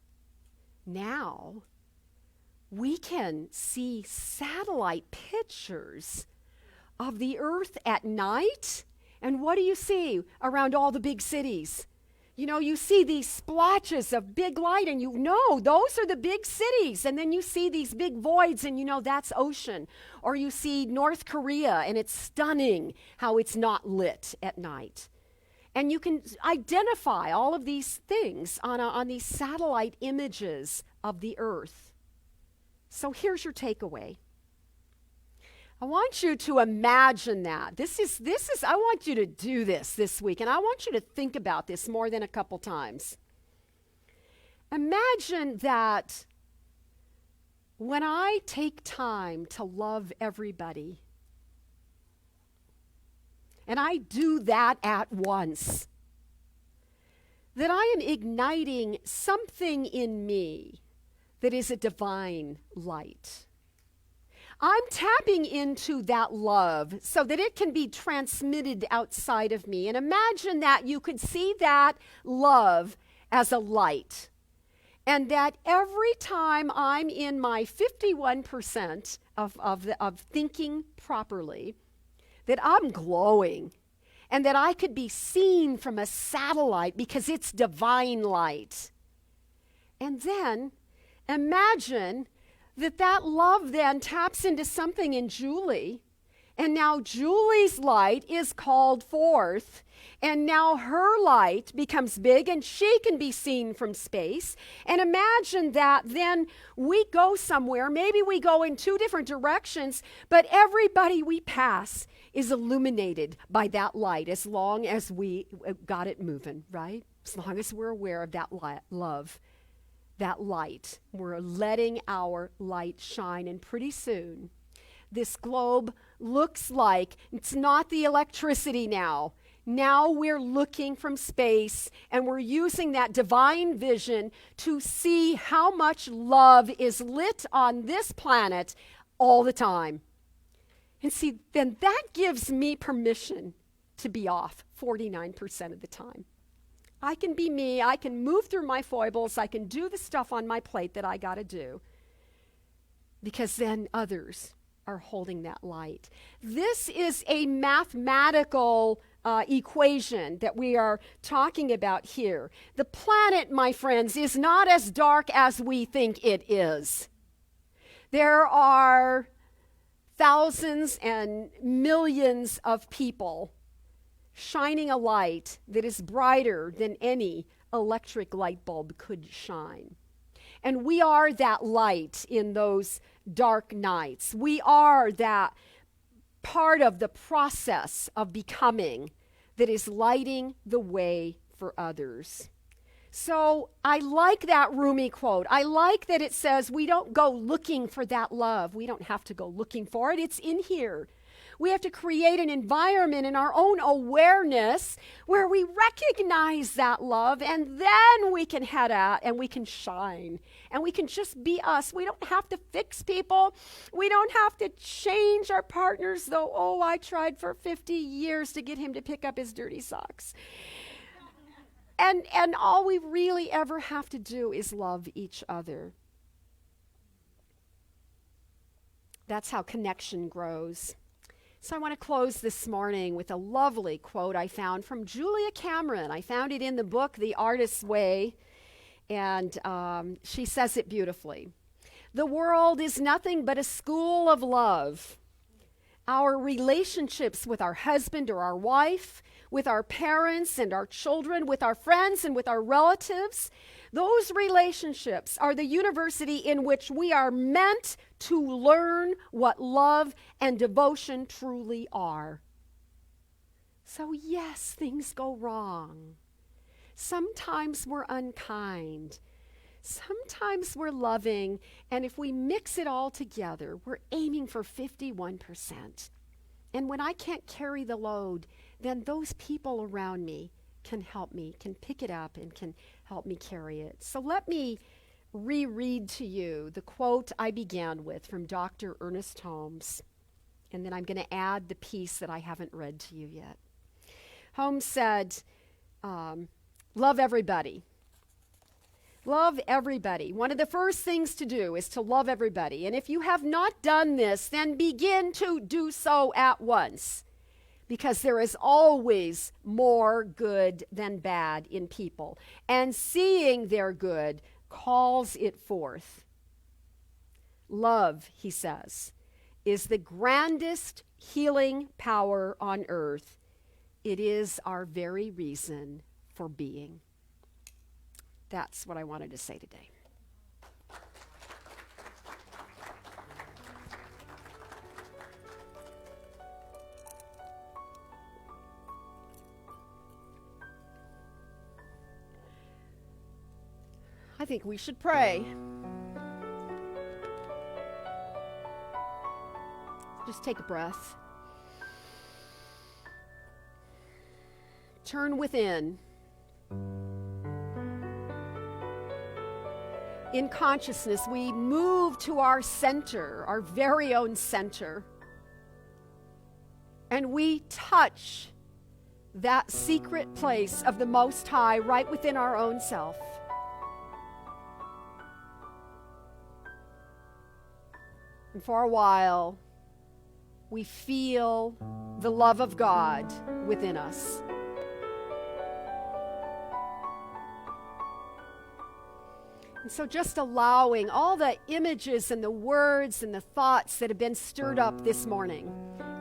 Now, we can see satellite pictures of the Earth at night. And what do you see around all the big cities? You see these splotches of big light, and those are the big cities. And then you see these big voids, and that's ocean. Or you see North Korea, and it's stunning how it's not lit at night. And you can identify all of these things on these satellite images of the Earth. So here's your takeaway. I want you to imagine that. I want you to do this week, and I want you to think about this more than a couple times. Imagine that when I take time to love everybody, and I do that at once, that I am igniting something in me that is a divine light. I'm tapping into that love so that it can be transmitted outside of me. And imagine that you could see that love as a light. And that every time I'm in my 51% of thinking properly, that I'm glowing and that I could be seen from a satellite because it's divine light. And then imagine that love then taps into something in Julie, and now Julie's light is called forth, and now her light becomes big and she can be seen from space. And imagine that then we go somewhere, maybe we go in two different directions, but everybody we pass is illuminated by that light as long as we got it moving, right? As long as we're aware of that love. That light. We're letting our light shine, and pretty soon this globe looks like it's not the electricity now. Now we're looking from space and we're using that divine vision to see how much love is lit on this planet all the time. And see, then that gives me permission to be off 49% of the time. I can be me, I can move through my foibles, I can do the stuff on my plate that I got to do, because then others are holding that light. This is a mathematical equation that we are talking about here. The planet, my friends, is not as dark as we think it is. There are thousands and millions of people shining a light that is brighter than any electric light bulb could shine. And we are that light in those dark nights. We are that part of the process of becoming that is lighting the way for others. So I like that Rumi quote. I like that it says we don't go looking for that love. We don't have to go looking for it. It's in here. We have to create an environment in our own awareness where we recognize that love, and then we can head out and we can shine and we can just be us. We don't have to fix people. We don't have to change our partners, though. Oh, I tried for 50 years to get him to pick up his dirty socks. And all we really ever have to do is love each other. That's how connection grows. So I want to close this morning with a lovely quote I found from Julia Cameron. I found it in the book, The Artist's Way, and she says it beautifully. The world is nothing but a school of love. Our relationships with our husband or our wife, with our parents and our children, with our friends and with our relatives, those relationships are the university in which we are meant to learn what love and devotion truly are. So yes, things go wrong. Sometimes we're unkind. Sometimes we're loving. And if we mix it all together, we're aiming for 51%. And when I can't carry the load, then those people around me can help me, can pick it up and can help me carry it. So let me reread to you the quote I began with from Dr. Ernest Holmes, and then I'm going to add the piece that I haven't read to you yet. Holmes said, love everybody. Love everybody. One of the first things to do is to love everybody. And if you have not done this, then begin to do so at once. Because there is always more good than bad in people. And seeing their good calls it forth. Love, he says, is the grandest healing power on earth. It is our very reason for being. That's what I wanted to say today. I think we should pray. Just take a breath. Turn within. in consciousness, we move to our center, our very own center, and we touch that secret place of the Most High right within our own self. And for a while, we feel the love of God within us. And so just allowing all the images and the words and the thoughts that have been stirred up this morning,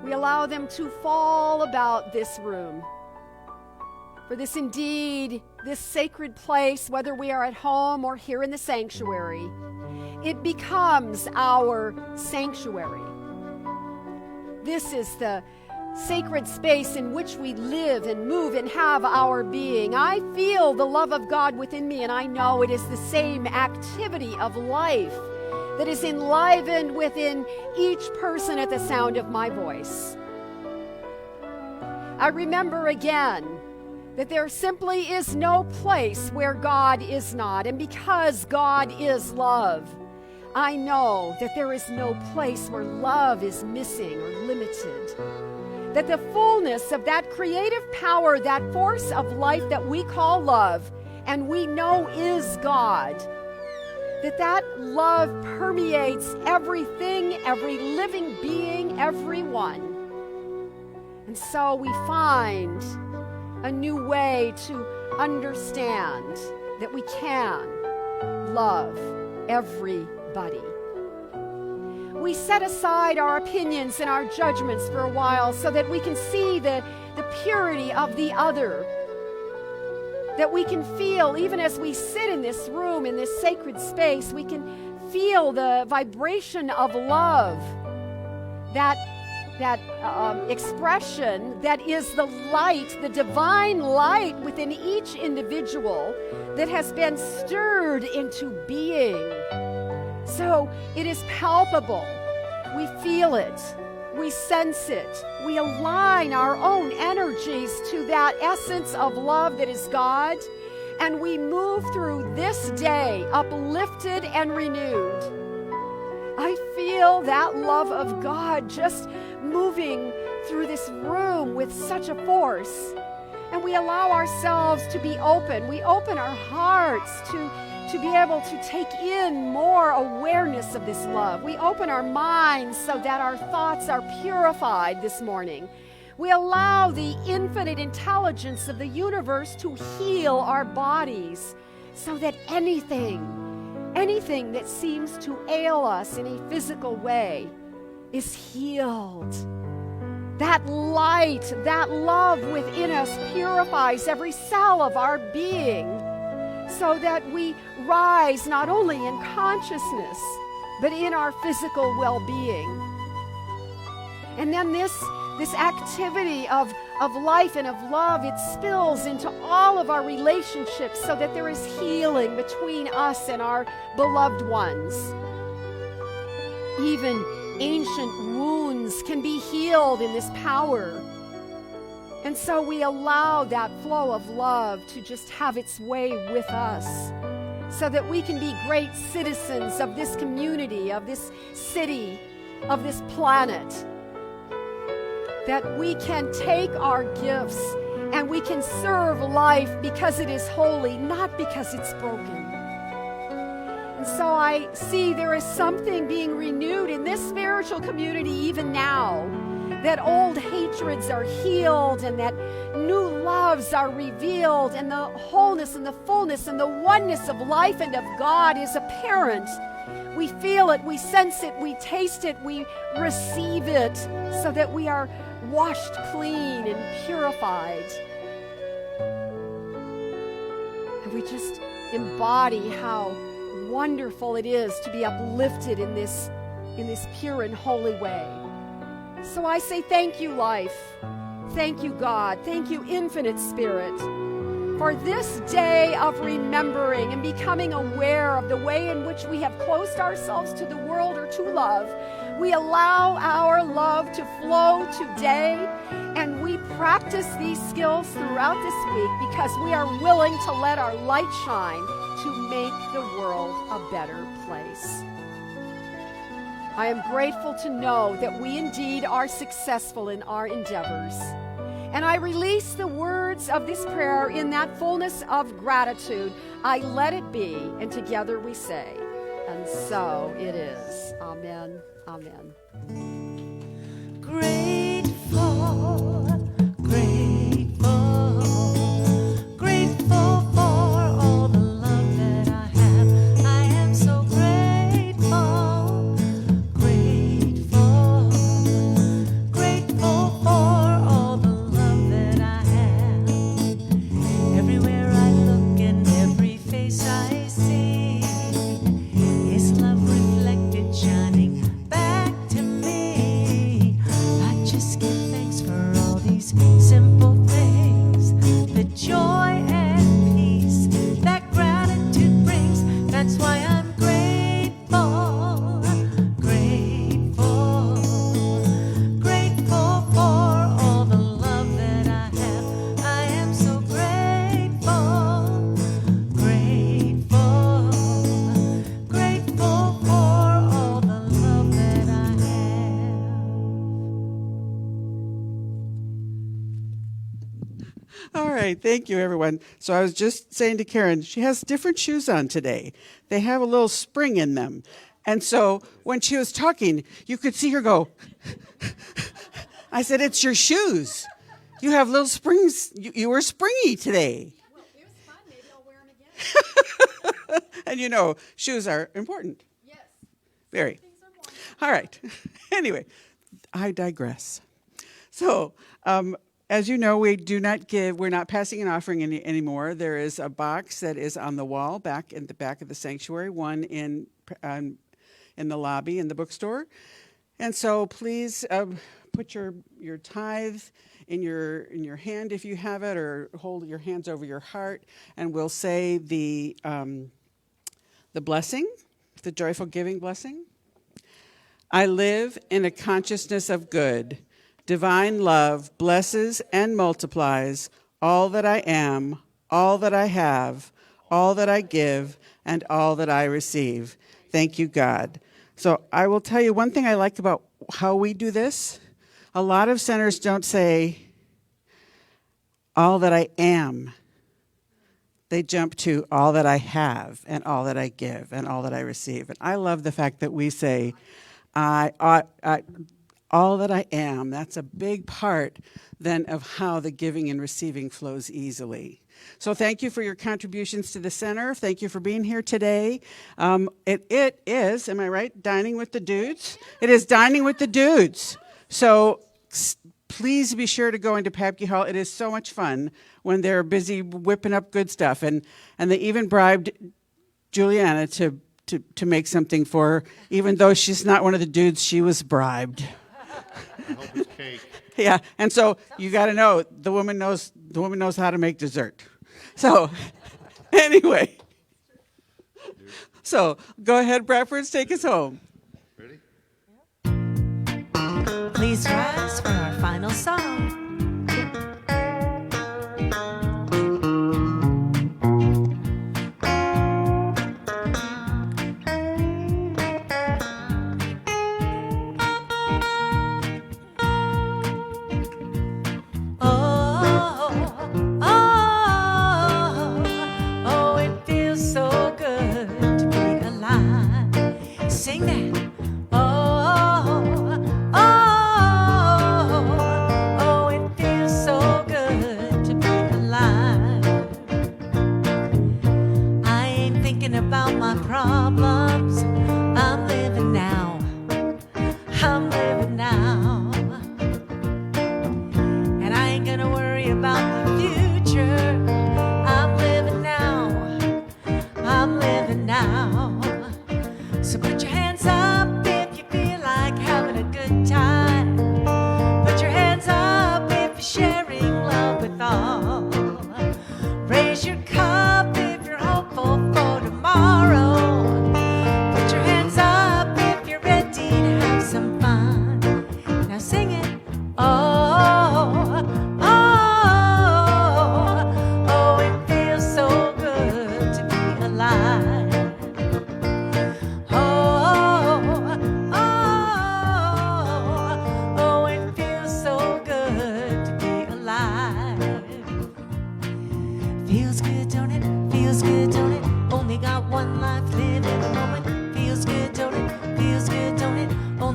we allow them to fall about this room. For this indeed, this sacred place, whether we are at home or here in the sanctuary, it becomes our sanctuary. This is the sacred space in which we live and move and have our being. I feel the love of God within me, and I know it is the same activity of life that is enlivened within each person at the sound of my voice. I remember again that there simply is no place where God is not, and because God is love, I know that there is no place where love is missing or limited. That the fullness of that creative power, that force of life that we call love, and we know is God, that love permeates everything, every living being, everyone. And so we find a new way to understand that we can love everybody. We set aside our opinions and our judgments for a while so that we can see the purity of the other. That we can feel, even as we sit in this room, in this sacred space, we can feel the vibration of love. That expression that is the light, the divine light within each individual that has been stirred into being. So it is palpable. We feel it. We sense it. We align our own energies to that essence of love that is God. And we move through this day uplifted and renewed. I feel that love of God just moving through this room with such a force. And we allow ourselves to be open. We open our hearts to be able to take in more awareness of this love. We open our minds so that our thoughts are purified this morning. We allow the infinite intelligence of the universe to heal our bodies so that anything that seems to ail us in a physical way is healed. That light, that love within us purifies every cell of our being so that we rise not only in consciousness, but in our physical well-being. And then this activity of life and of love, it spills into all of our relationships so that there is healing between us and our beloved ones. Even ancient wounds can be healed in this power. And so we allow that flow of love to just have its way with us so that we can be great citizens of this community, of this city, of this planet. That we can take our gifts and we can serve life because it is holy, not because it's broken. And so I see there is something being renewed in this spiritual community even now. That old hatreds are healed and that new loves are revealed and the wholeness and the fullness and the oneness of life and of God is apparent. We feel it, we sense it, we taste it, we receive it so that we are washed clean and purified. And we just embody how wonderful it is to be uplifted in this pure and holy way. So I say thank you, life. Thank you, God. Thank you, infinite Spirit, for this day of remembering and becoming aware of the way in which we have closed ourselves to the world or to love. We allow our love to flow today, and we practice these skills throughout this week because we are willing to let our light shine to make the world a better place. I am grateful to know that we indeed are successful in our endeavors. And I release the words of this prayer in that fullness of gratitude. I let it be, and together we say, and so it is. Amen. Amen. Grateful, grateful, grateful for all the love that I have. I am so grateful, grateful, grateful for all the love that I have. Everywhere I look and every face I see is love reflected, shining back to me. I just give thanks for all these simple things, the joy and peace that gratitude brings. That's why I'm grateful, grateful, grateful for all the love that I have. I am so grateful, grateful, grateful for all the love that I have. All right, thank you, everyone. So I was just saying to Karen, she has different shoes on today. They have a little spring in them. And so when she was talking, you could see her go, I said, it's your shoes. You have little springs. You were springy today. Well, it was fun. Maybe I'll wear them again. And you know, shoes are important. Yes. Very. All right. Anyway, I digress. So, as you know, we're not passing an offering anymore. There is a box that is on the wall back in the back of the sanctuary, one in the lobby in the bookstore. And so please put your tithe in your hand if you have it, or hold your hands over your heart, and we'll say the blessing, the joyful giving blessing. I live in a consciousness of good. Divine love blesses and multiplies all that I am, all that I have, all that I give, and all that I receive. Thank you, God. So I will tell you one thing I like about how we do this. A lot of centers don't say, all that I am. They jump to all that I have, and all that I give, and all that I receive. And I love the fact that we say, all that I am. That's a big part then of how the giving and receiving flows easily. So thank you for your contributions to the center. Thank you for being here today. It is, am I right, dining with the dudes? It is dining with the dudes. So please be sure to go into Papke Hall. It is so much fun when they're busy whipping up good stuff. And they even bribed Juliana to make something for her. Even though she's not one of the dudes, she was bribed. I hope it's cake. Yeah, and so you got to know the woman knows how to make dessert. So anyway, so go ahead, Bradford, take us home. Ready? Please rise for our final song. Sing that. Oh,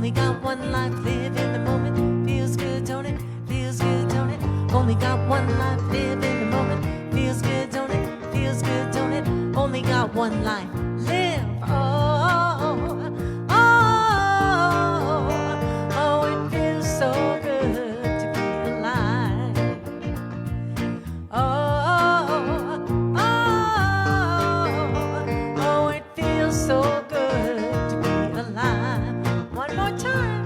Only got one life, live in the moment. Feels good, don't it? Feels good, don't it? Only got one life, live in the moment. Feels good, don't it? Feels good, don't it? Only got one life, live. Oh, it feels so good to be alive. Oh, it feels so good to be alive. One more time.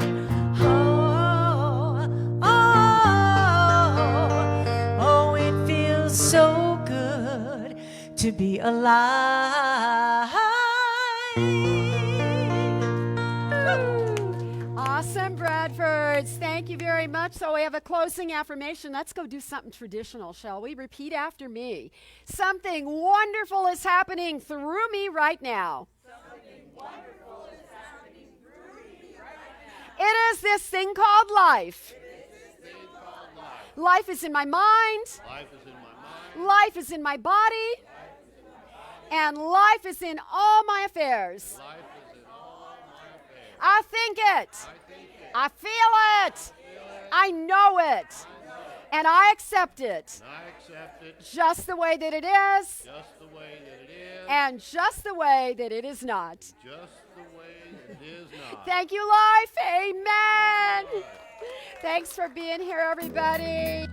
Oh, it feels so good to be alive. Awesome, Bradfords. Thank you very much. So we have a closing affirmation. Let's go do something traditional, shall we? Repeat after me. Something wonderful is happening through me right now. It is this thing called life. Life is in my mind. Life is in my mind. Life is in my body. And life is in all my affairs. Life is in all my affairs. I think it. I feel it. I know it. And I accept it. And I accept it Just the way that it is. just the way that it is. And just the way that it is not. Just the way that it is not. Thank you, life. Amen. Thanks for being here, everybody.